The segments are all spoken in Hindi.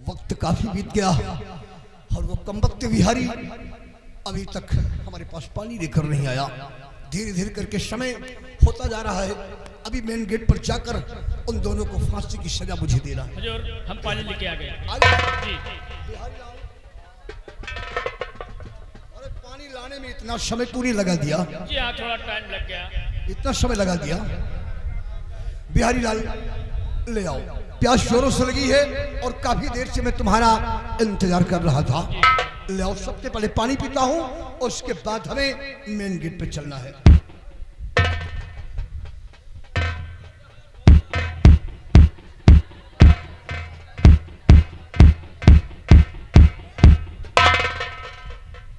वक्त काफी बीत गया और वो कमबख्त बिहारी अभी तक हमारे पास पानी लेकर नहीं आया। धीरे धीरे करके समय होता जा रहा है। अभी मेन गेट पर जाकर उन दोनों को फांसी की सजा मुझे देना है। हुजूर हम पानी लेके आ गए जी। बिहारी लाल, अरे पानी लाने में इतना समय तूने लगा दिया। जी हाँ, थोड़ा टाइम लग गया। इतना समय लगा दिया। बिहारी लाल ले आओ, प्यास जोरों से लगी है और काफी देर से मैं तुम्हारा इंतजार कर रहा था। ले आओ, सबसे पहले पानी पीता हूँ और उसके बाद हमें मेन गेट पे चलना है।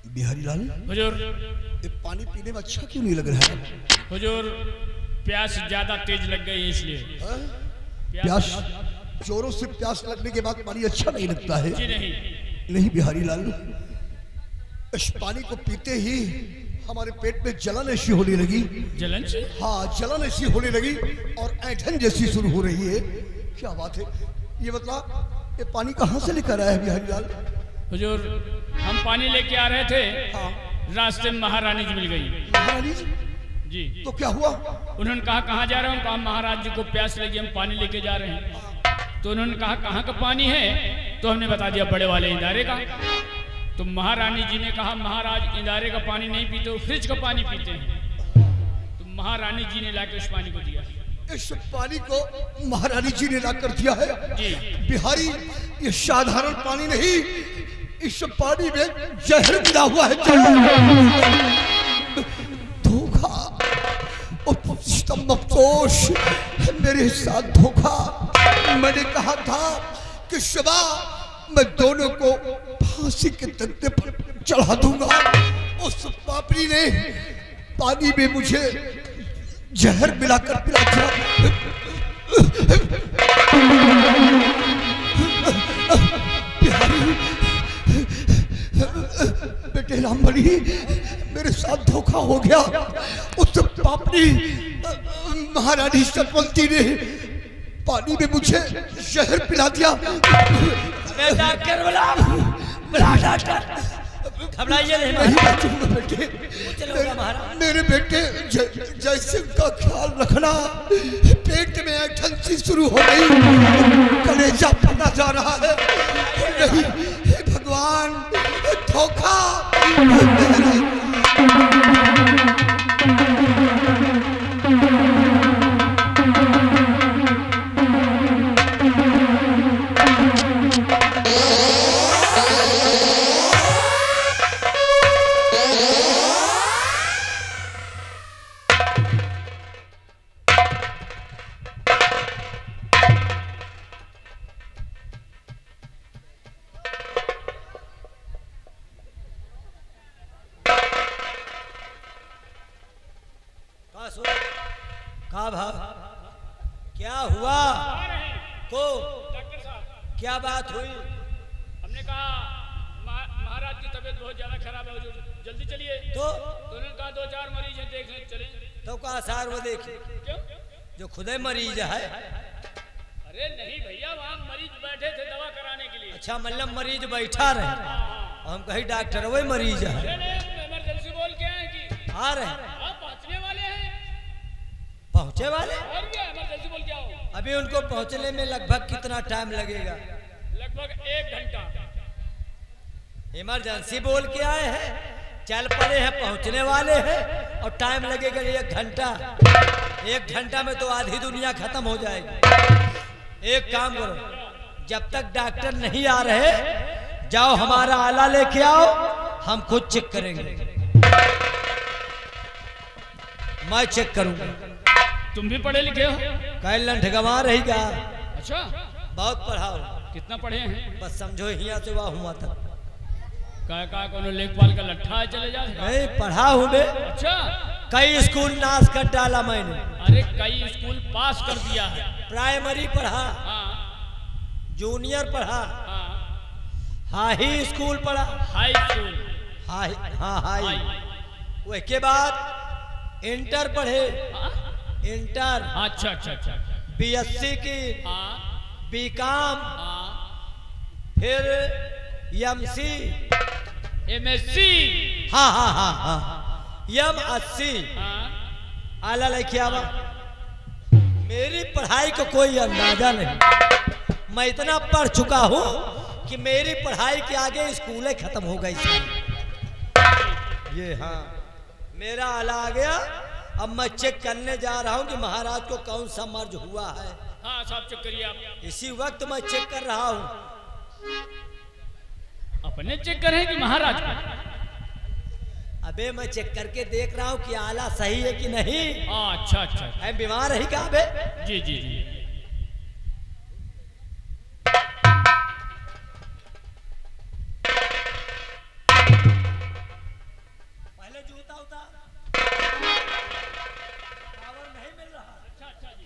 बिहारी लाल, हुजूर ये पानी पीने में अच्छा क्यों नहीं लग रहा है? हुजूर प्यास ज्यादा तेज लग गई है इसलिए। हाँ? प्यास जोरों से प्यास लगने के बाद पानी अच्छा नहीं लगता है? जी नहीं। नहीं बिहारी लाल, इस पानी को पीते ही हमारे पेट में जलन ऐसी होने लगी। जलन से? हाँ, जलन ऐसी होने लगी और ऐंठन जैसी शुरू हो रही है। क्या बात है? ये बता, ये पानी कहाँ से लेकर आया है बिहारी लाल? हुजूर हम पानी लेके आ रहे थे, हाँ। रास्ते में महारानी जी मिल गई। महारानी जी। तो क्या हुआ? उन्होंने कहा कहाँ जा रहे हो? कहा महाराज जी को प्यास लगी, हम पानी लेके जा रहे हैं। तो उन्होंने कहा कहाँ का पानी है? तो हमने बता दिया बड़े वाले इदारे का। तो महारानी जी ने कहा महाराज इदारे का पानी नहीं पीते हो, फ्रिज का पानी पीते हैं। तो महारानी जी ने लाके उस पानी को दिया। इस पानी को महारानी जी ने लाकर दिया है? जी। बिहारी, ये साधारण पानी नहीं, इस पानी में जहर मिला हुआ है। धोखा, अफसोस, मेरे साथ धोखा। मैंने कहा था कि सुबह मैं दोनों को फांसी के तख्ते पर चढ़ा दूंगा। उस पापड़ी ने पानी में मुझे जहर मिलाकर पिला दिया। बेटे रामबली, मेरे साथ धोखा हो गया। उस पापड़ी महारानी सतवंती ने पानी में मुझे जहर पिला दिया। डॉक्टर बुला डॉक्टर, घबराइए नहीं बेटे। महाराज। मेरे बेटे जैसे का ख्याल रखना। पेट में ऐंठन सी शुरू हो गई, कलेजा फटा जा रहा है। नहीं, हे भगवान, धोखा। का भाव क्या हुआ को? डॉक्टर साहब, क्या बात हुई? हमने कहा महाराज की तबीयत बहुत ज्यादा खराब है हुजूर, जल्दी चलिए। तो उन्होंने कहा 2-4 मरीज हैं, देख लें, चलें। तो का आसार वो देखिए क्यों? जो खुदे मरीज है। अरे नहीं भैया, वहाँ मरीज बैठे थे दवा कराने के लिए। अच्छा, मतलब मरीज बैठा रहे, हम कही डॉक्टर वही मरीज है। इमरजेंसी बोल के आए कि आ रहे आप पहुँचने वाले हैं। पहुंचे वाले? और क्या इमरजेंसी बोल के आओ। अभी उनको पहुंचने में लगभग कितना टाइम लगेगा? लगभग 1 घंटा। इमरजेंसी बोल के आए हैं, चल पड़े हैं, पहुंचने वाले हैं और टाइम लगेगा 1 घंटा। 1 घंटा में तो आधी दुनिया खत्म हो जाएगी। एक काम करो, जब तक डॉक्टर नहीं आ रहे, जाओ हमारा आला लेके आओ, हम खुद चेक करेंगे। मैं चेक करूंगा। तुम भी पढ़े लिखे हो? कल लंठ गंवा रहेगा। अच्छा, बहुत पढ़ाओ। कितना पढ़े हैं? बस समझो हिया से वाह हुआ था। का कोनो लेखपाल का लट्ठा है, चले जा। नहीं पढ़ा हूँ मैं। अच्छा, कई स्कूल नाश कर डाला मैंने। अरे कई स्कूल पास कर दिया है। प्राइमरी पढ़ा, हाँ जूनियर पढ़ा, हाँ, हाई स्कूल पढ़ा, हाई स्कूल, हाई, हाँ हाई। उसके बाद इंटर पढ़े, हाँ? इंटर, अच्छा अच्छा अच्छा, बीएससी की, हाँ बीकॉम, हाँ, फिर MC, MSc। हाँ हाँ हाँ हाँ, M80 हाँ, आला लेके आवा। मेरी पढ़ाई को कोई अंदाजा नहीं। मैं इतना पढ़ चुका हूँ कि मेरी पढ़ाई के आगे स्कूल खत्म हो गई सारी। ये हाँ, मेरा आला आ गया। अब मैं चेक करने जा रहा हूँ कि महाराज को कौन सा मर्ज हुआ है। हाँ साहब चेक करिए आप। इसी वक्त मैं चेक कर रहा हूँ। अपने चेक करें कि महाराज का? अबे मैं चेक करके देख रहा हूँ कि आला सही है कि नहीं। अच्छा अच्छा। मैं बीमार रही कहाँ बे? जी जी जी। पहले जूता उतार, पावर नहीं मिल रहा। अच्छा अच्छा जी।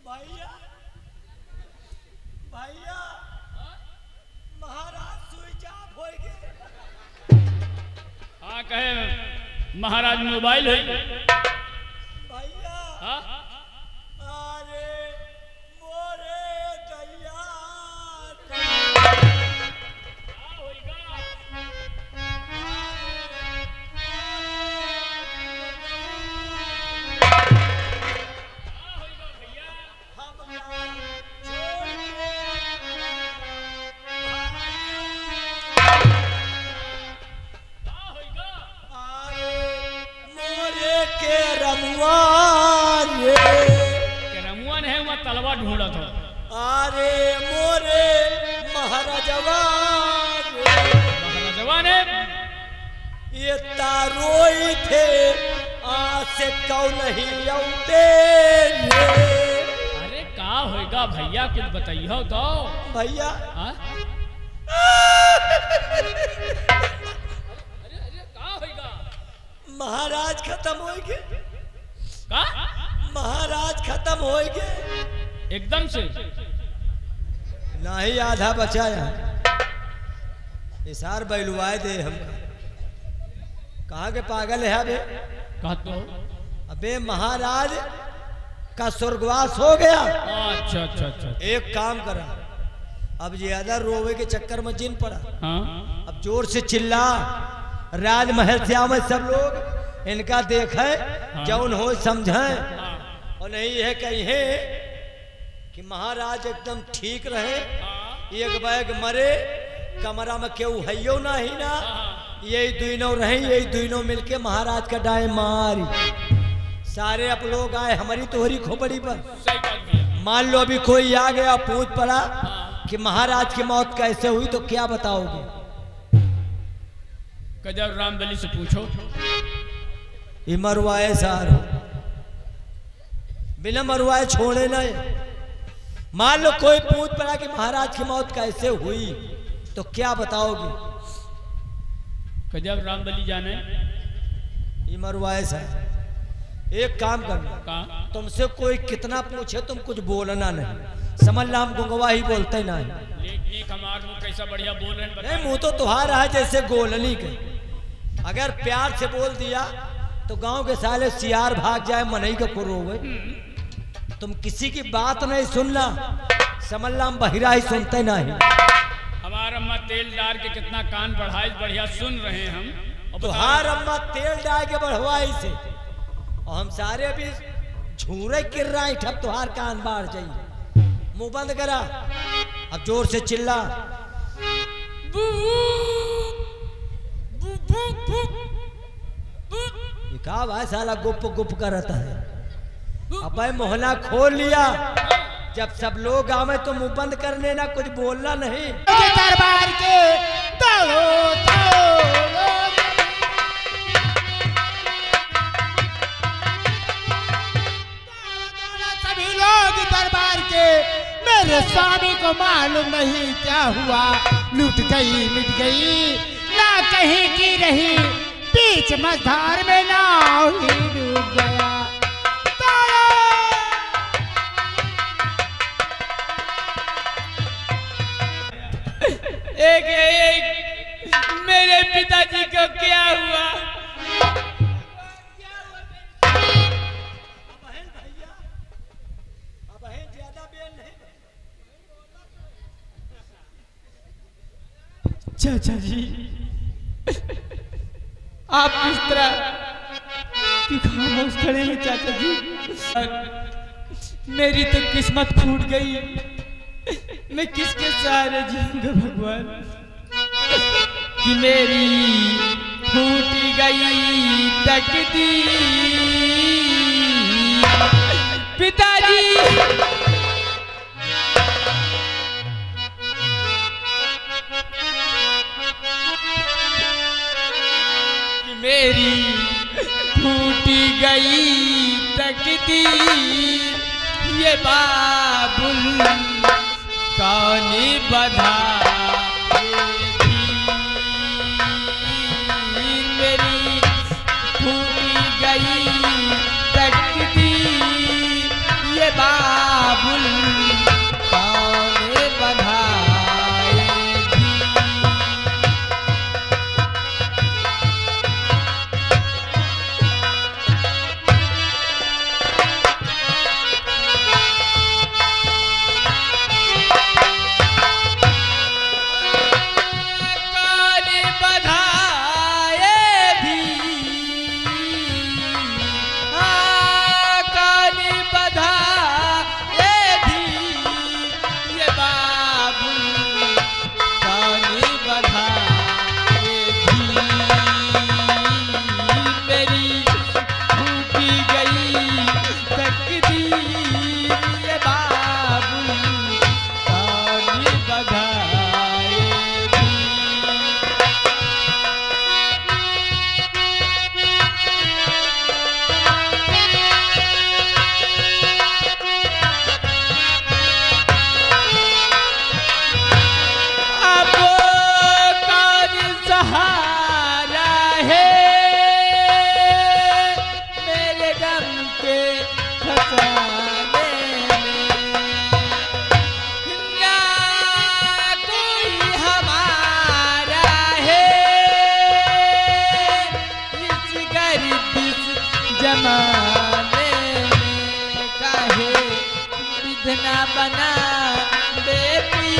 भैया भैया, महाराज स्विच ऑफ हो गए। हाँ कहे महाराज मोबाइल है। भैया हाँ अरे मोरे दैया। मोरे के रमुआन के रमुआ ने है वहाँ तलवा ढूंढा था। अरे मोरे महाराजवान महाराजवा ने ये तारोई थे आज से कौ नहीं औते। अरे का होएगा भैया कुछ बताइए तो। भैया हाँ? अरे का होएगा? महाराज खत्म हो गए। का? महाराज खत्म हो गए एकदम से? नहीं, आधा बचाया। इसार बैलुआए दे हम। कहाँ के पागल है अबे? कहा तो। अबे महाराज का स्वर्गवास हो गया। अच्छा अच्छा अच्छा। एक काम करा, अब ज्यादा रोवे के चक्कर में जिन पड़ा। हाँ अब जोर से चिल्ला, राजमहल से आवे सब लोग, इनका देखे जौन हो समझे। हाँ और नहीं है कहे कि महाराज एकदम ठीक रहे, एक बैग मरे, कमरा में केहू है ना ही ना, यही दुनों रहे, यही दुनों मिलके महाराज का डाय मारी। सारे अब लोग आए हमारी तोहरी खोपड़ी पर। सही बात भैया। मान लो अभी कोई आ गया पूछ पड़ा कि महाराज की मौत कैसे हुई, तो क्या बताओगे? कजर रामबली से पूछो। ये मरवाए सार हो, बिना मरवाए छोड़े नहीं। मान लो कोई पूछ पड़ा कि महाराज की मौत कैसे हुई, तो क्या बताओगे? कजब रामबली जाने। ये मरवाए सार, एक काम करना, कहा तुमसे कोई कितना पूछे तुम कुछ बोलना नहीं। समझ ला हम गुंगवा ही बोलते नहीं। एक हमार मुंह कैसा बढ़िया बोल रहे हैं। नहीं, मुंह तो तुम्हारा है जैसे गोलनी के। अगर प्यार से बोल दिया तो गांव के साले सियार भाग जाए, मनई के कुरोगे। तुम किसी की बात नहीं सुनना, समझ ला हम बहिरा ही सुनते नहीं। हमारा अम्मा तेल डाल के कितना कान बढ़ाई, बढ़िया सुन रहे हैं हम। और तो बताओ- हार अम्मा तेल डाल के बढ़वाई से, और हम सारे अभी झूरे गिर रहा है, ठप तुहार कान बाढ़ जाइए। मुंह बंद करा, अब जोर से चिल्ला। ये का भाई साला गुप गुप करता है। अब भाई मोहना खोल लिया, जब सब लोग आवे तो मुंह बंद करने ना, कुछ बोलना नहीं। दरबार के दौड़ो दौड़ो सभी लोग राज दरबार के मेरे स्वामी को मालूम नहीं क्या हुआ, लूट गई मिट गई, ना कहीं की रही, बीच मझधार में नाव ही डूब गया। एक मेरे पिताजी को क्या हुआ? चाचा जी, आप किस तरह क्यों खामोश खड़े हैं चाचा जी? मेरी तो किस्मत फूट गई, मैं किसके सहारे जीऊंगा भगवान, कि मेरी फूट गई तकदीर। पिताजी मेरी फूटी गई तकदीर, ये बाबुल कौन बधा मेरी फूटी गई तकदीर, ये बाबुल कौन बधा। बना बेपी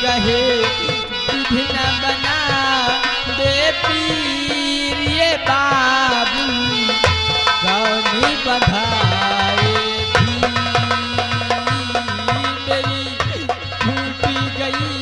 कहे विधि बना बेपीर, ये बाबू कौनी बधाए मेरी फूटी गई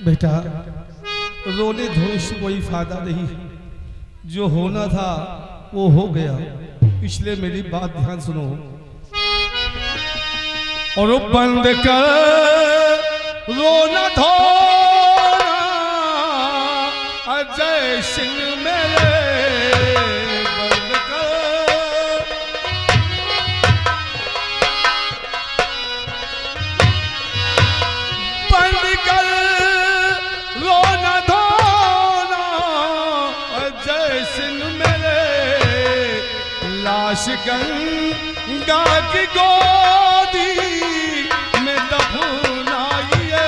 बेटा, रोने धोने से कोई फायदा नहीं, जो होना था वो हो गया, इसलिए मेरी बात ध्यान सुनो। और बंद कर रोना धोना अजय सिंह मेरे, बंद कर बंद कर रोना धोना अजय सिंह मेरे, लाश गंगा की गोदी में दफनाइए।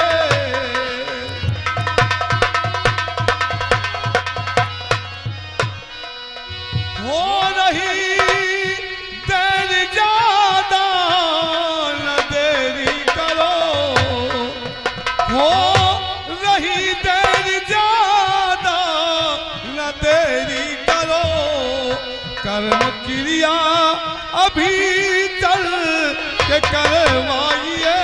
क्रिया अभी चल के करवाइए।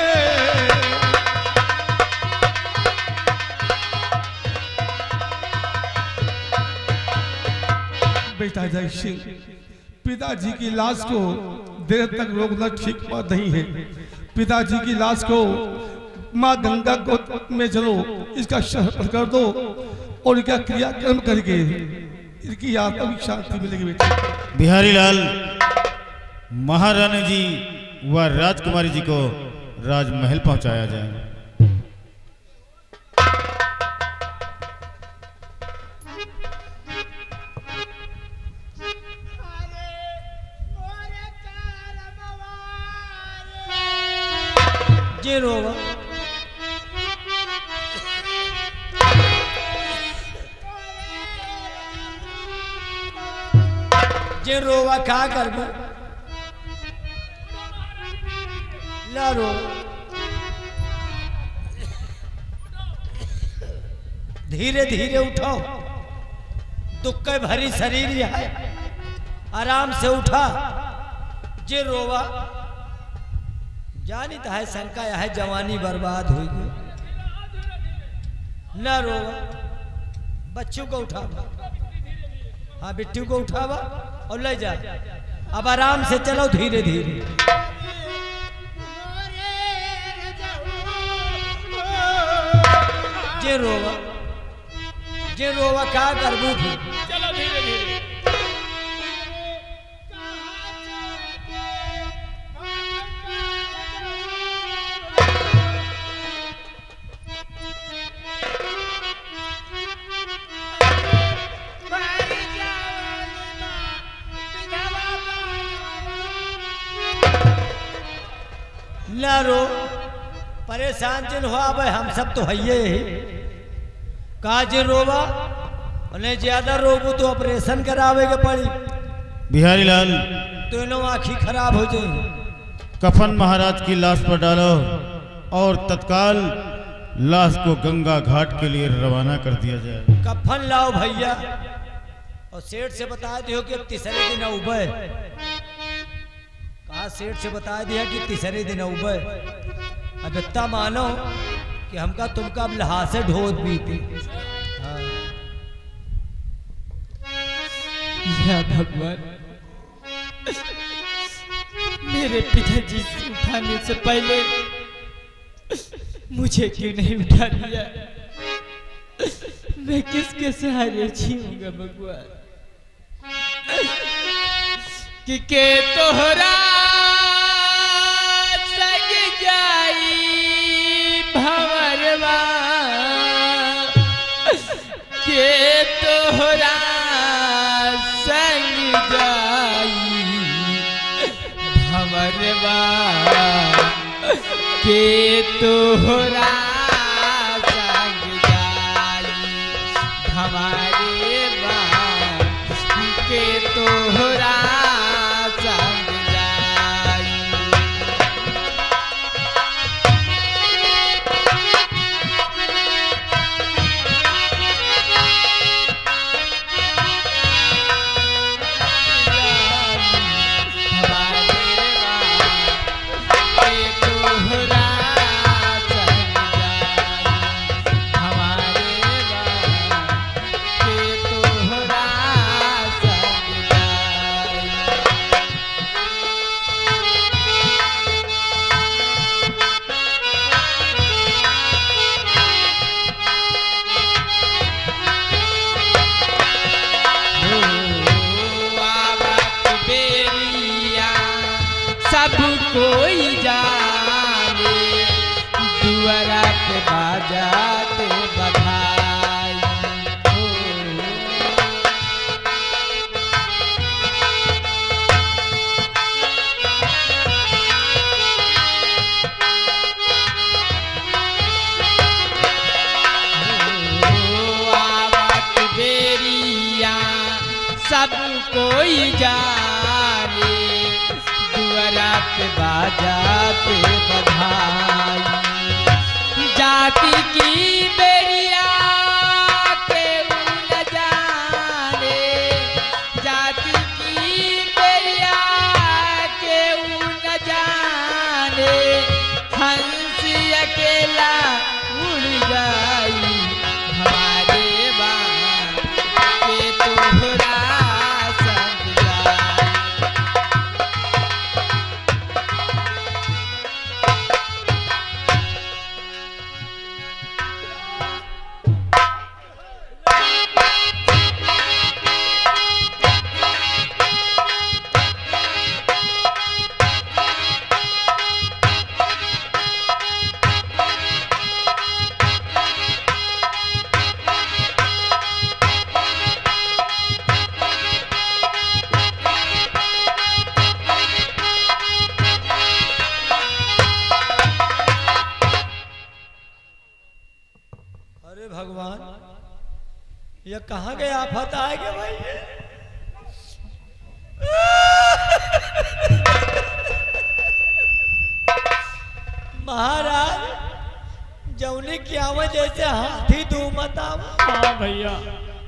बेटा जय सिंह, पिताजी की लाश को देर तक रोकना ठीक बात नहीं है। पिताजी की लाश को माँ गंगा को में चलो, इसका शहर कर दो और इनका क्रियाक्रम करके इनकी आत्मा की शांति मिलेगी। बेटा बिहारी लाल, महारानी जी व राजकुमारी जी को राजमहल पहुंचाया जाए। जे रोवा जे रोवा क्या करबो, ना रो। धीरे धीरे उठो, दुख के भरी शरीर है, आराम से उठा। जे रोवा जानित है शंका है जवानी बर्बाद हुई गई। न रोवा, बच्चों को उठावा, हाँ बिट्टू को उठावा और ले जा। अब आराम से चलो धीरे धीरे। जे रोवा क्या करबू फिर? चलो धीरे धीरे। न रो, परेशान जिन हो, अब हम सब तो हइये ही। कहा जे रोवा, उन्हें ज्यादा रोबू तो ऑपरेशन करावे के पड़ी। बिहारी लाल, दोनों आँखी खराब हो जाए। कफन महाराज की लाश पर डालो और तत्काल लाश को गंगा घाट के लिए रवाना कर दिया जाए। कफन लाओ भैया, और सेठ से बता दियो कि अब तीसरे दिन उबे। कहा सेठ से बता दिया कि तीसरे दिन उबे। अब इतना मानो कि हमका तुमका अब लहा से ढोद भी थी। हाँ। या भगवान, मेरे पिताजी से उठाने से पहले मुझे क्यों नहीं उठा दिया? मैं किसके सहारे जीऊंगा भगवान? कि तोहरा सग जाई भंवरवा, के तोहरा संग जाई भंवरवा, के तोहरा संग जाई हमारे बा, के तोहरा संग जाई। सब कोई जाने, दुआरा पे बाजाते बधाई हो। आवत बेरिया सब कोई जाने, दुआरा पे बाजाते बधाई। जाति की बेरिया के न जाने, जाति की बेरिया अरे भगवान, ये कहाँ गए आफत आएंगे भाई ये? महाराज जौनी की आवे जैसे हाथी दू मत आवे। हाँ भैया,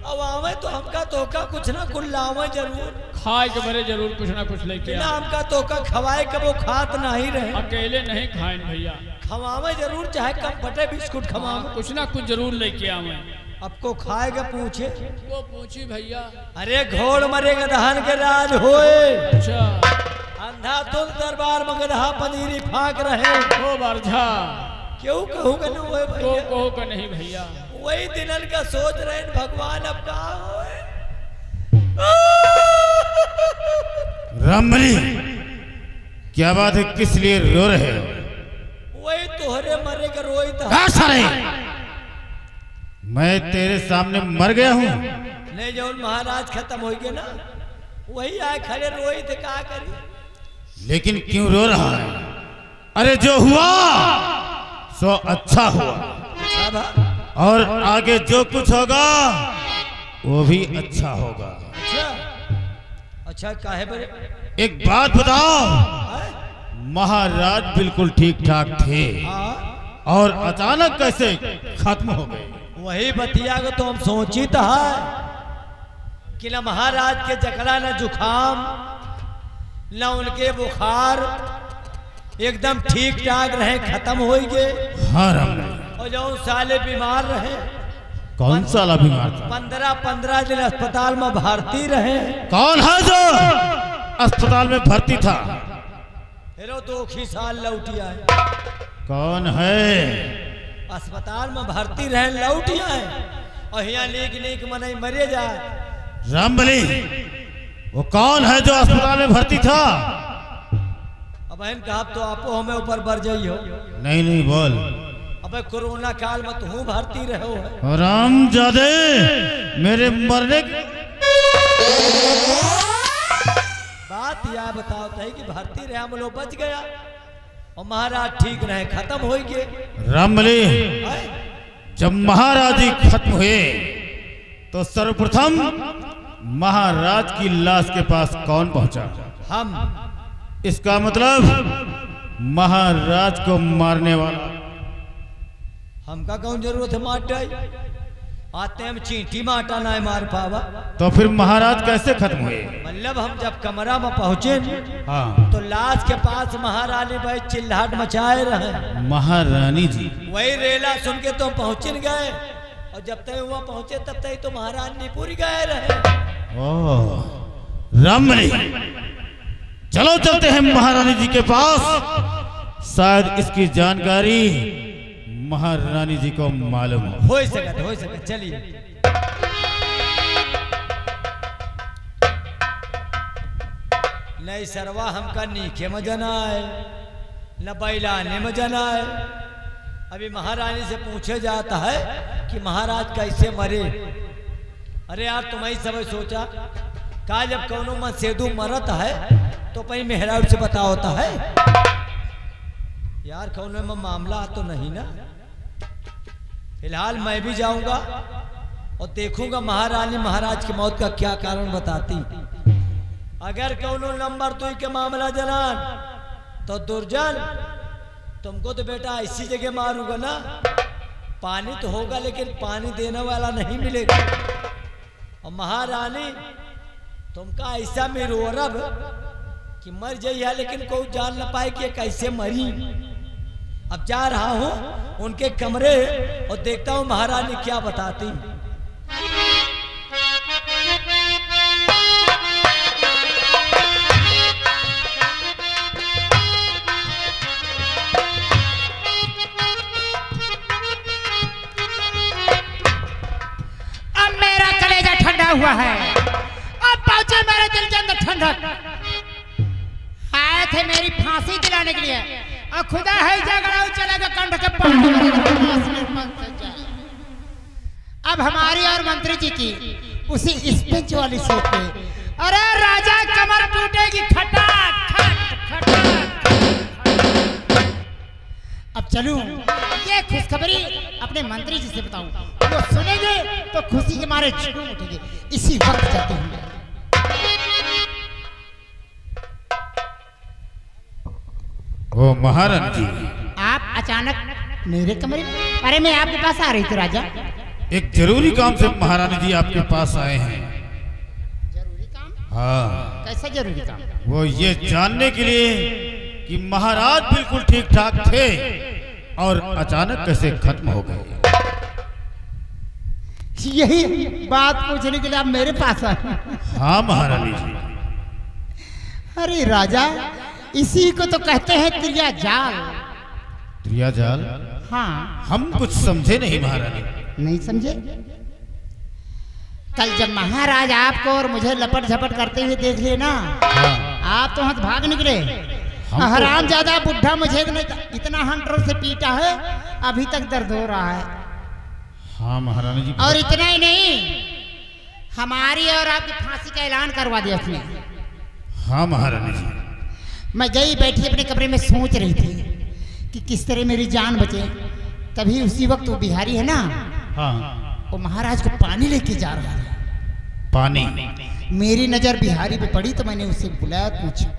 अब आवे तो हमका तोका कुछ ना कुछ लावे जरूर। खाए के बरे जरूर कुछ ना कुछ लेके बिना आ। हमका तोका खवाए कब वो खात नहीं रहे। अकेले नहीं खाएं भैया, खवावे जरूर, चाहे कम फटे बिस्कुट खवावे। कुछ ना कुछ जरूर लेके आवे। अब को खाएगा पूछे। वो पूछी भैया। अरे घोड़ मरेगा दहन के राज होए। अच्छा, अंधा तुल दरबार में गधा पनीरी फाक रहे। वो बरझा क्यों कहूँगा न होए को भैया। कहो का नहीं भैया। वही दिनन का सोच रहे हैं, भगवान अब कहाँ होए। रामबली, क्या बात है, किस लिए रो रहे हो? वही तोहरे मरे का रोई था। कहाँ सारे? मैं तेरे सामने मर गया हूँ। नहीं, जो महाराज खत्म हो गए ना, वही आए खड़े रोई थे, क्या करी। लेकिन क्यों रो रहा है? अरे जो हुआ सो अच्छा हुआ, अब और आगे जो कुछ होगा वो भी अच्छा होगा। अच्छा अच्छा, काहे बरे? एक बात बताओ, महाराज बिल्कुल ठीक ठाक थे हाँ, और अचानक कैसे खत्म हो गए? वही बतिया को तो हम सोची था कि न महाराज के जकड़ा, न जुखाम, न उनके बुखार, एकदम ठीक ठाक रहे, खत्म हो गए। हाँ रामबली, और जो साले बीमार रहे, कौन साला बीमार था? 15-15 दिन अस्पताल में भर्ती रहे। कौन है जो अस्पताल में भर्ती था? फिर 2 साल लौटी आए। कौन है? अस्पताल में भर्ती रहे, लौटी आए, और यहाँ नीक मनाई मरे जाए। रामबली, वो कौन है जो अस्पताल में भर्ती था? अब बहन कहा तो आपो हमें ऊपर बढ़ जाइयो। नहीं नहीं बोल। अबे कोरोना काल में तू भर्ती रहो है। हरामजादे, मेरे मरने बात यह बताओ है कि भर्ती रहे, हम लोग बच गया और महाराज ठीक रहे, खत्म हो गए। रामबली, जब महाराज जी खत्म हुए तो सर्वप्रथम महाराज की लाश के पास कौन पहुंचा? हम। इसका मतलब महाराज को मारने वाला। हमका कौन जरूरत है माटे? आते हम चींटी माटा ना मार पावा। तो फिर महाराज कैसे खत्म हुए? मतलब हम जब कमरा में पहुंचे हाँ, तो लाश के पास महारानी भाई चिल्लाहट मचाए रहे। महारानी जी। वही रेला सुन के तो पहुंच गए, और जब तक वहां पहुंचे तब तक तो महारानी पूरी गए रहे। ओह, रामबली, चलो चलते हैं महारानी जी के पास, शायद इसकी जानकारी महारानी जी को मालूम हो। हो सके चलिए। नहीं सरवा हमका नीचे में जना है, न बैलाने में जना है। अभी महारानी से पूछे जाता है कि महाराज कैसे मरे। अरे यार तुम्हें सब सोचा का जब कौनो मन सेदू मरत है तो पहले मेहराब से बता होता है यार कौनो में मामला तो नहीं ना। फिलहाल मैं भी जाऊंगा और देखूंगा महारानी महाराज की मौत का क्या कारण बताती। अगर कौनो नंबर 2 के मामला जनान तो दुर्जन तुमको तो बेटा ऐसी जगह मारूंगा ना, पानी तो होगा लेकिन पानी देने वाला नहीं मिलेगा। और महारानी तुमका ऐसा मेरोरब कि मर जाइए लेकिन कोई जान न पाए कि कैसे मरी। अब जा रहा हूं उनके कमरे और देखता हूं महारानी क्या बताती। अब मेरा कलेजा ठंडा हुआ है, अब पहुंचे मेरे दिल के अंदर ठंडक। आए थे मेरी फांसी दिलाने के लिए और खुदा है झगड़ा चलेगा कंठ के पास। अब हमारी और मंत्री जी की उसी स्पिंच वाली सीट पे, अरे राजा कमर टूटेगी खटाक खट खटाक। अब चलूं, ये खुशखबरी अपने मंत्री जी से बताऊं, वो सुनेंगे तो खुशी के मारे झूम उठेंगे। इसी वक्त चलते हैं। ओ महारानी जी, आप अचानक मेरे कमरे में? अरे मैं आपके पास आ रही थी राजा। एक जरूरी काम से महारानी जी आपके पास आए हैं। जरूरी काम? हाँ, कैसा जरूरी काम? वो ये जानने के लिए कि महाराज बिल्कुल ठीक ठाक थे और अचानक कैसे खत्म हो गए। यही बात पूछने के लिए आप मेरे पास आए? हाँ महारानी जी। अरे राजा, इसी को तो कहते हैं त्रिया जाल। त्रिया जाल? हाँ। हम कुछ समझे नहीं महारानी। नहीं समझे? कल जब महाराज आपको और मुझे लपट झपट करते हुए देख लिए ना, हाँ। आप तो हाथ भाग निकले। हराम ज्यादा बुढ़ा मुझे इतना हंटरों से पीटा है, अभी तक दर्द हो रहा है। हाँ महारानी जी। और इतना ही नहीं, हमारी और आपकी फांसी का ऐलान करवा दिया उसने। हाँ महारानी जी। मैं गई बैठी अपने कमरे में सोच रही थी कि किस तरह मेरी जान बचे। तभी उसी वक्त वो बिहारी है ना, हाँ। वो महाराज को पानी लेके जा रहा था। पानी? मेरी नजर बिहारी पे पड़ी तो मैंने उससे बुलाया, पूछा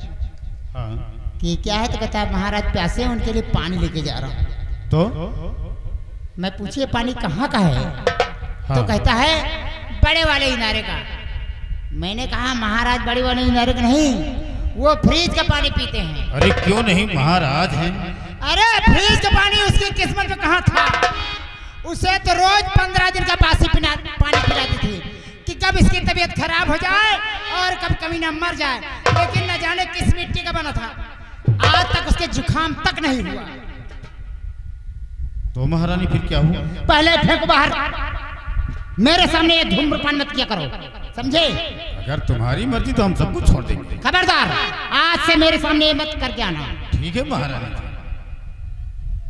हाँ। कि क्या है, तो कहता है महाराज प्यासे हैं, उनके लिए पानी लेके जा रहा हूँ। तो मैं पूछिए पानी कहाँ का है? हाँ। तो कहता है बड़े वाले इनारे का। मैंने कहा महाराज बड़े वाले इनारे का नहीं, वो फ्रिज का पानी पीते हैं। अरे क्यों नहीं, महाराज हैं। अरे फ्रिज का पानी उसकी किस्मत में कहाँ था? उसे तो रोज 15 दिन का बासी पानी पिलाती थी कि कब इसकी तबीयत खराब हो जाए और कब कभी न मर जाए। लेकिन न जाने किस मिट्टी का बना था, आज तक उसके जुकाम तक नहीं हुआ। तो महारानी फिर क्या हुआ? पहले फेंको बाहर, मेरे सामने ये धूम्रपान मत किया करो, समझे? अगर तुम्हारी मर्जी तो हम सब कुछ छोड़ देंगे। खबरदार, आज से मेरे सामने ये मत करके आना। ठीक है महारानी जी।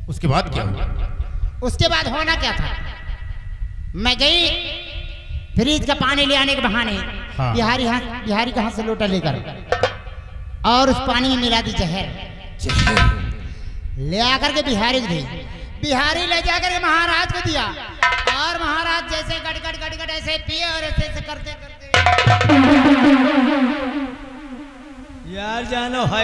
उसके बाद क्या हुआ? उसके बाद होना क्या था, मैं गई फ्रिज का पानी ले आने के बहाने। हाँ। बिहारी का हाथ से लोटा लेकर और उस पानी में मिला दी जहर। ले आकर के बिहारी दी, बिहारी ले जाकर के महाराज को दिया और महाराज जैसे गट गट गट गट ऐसे पिए और ऐसे ऐसे करते करते। यार जानो है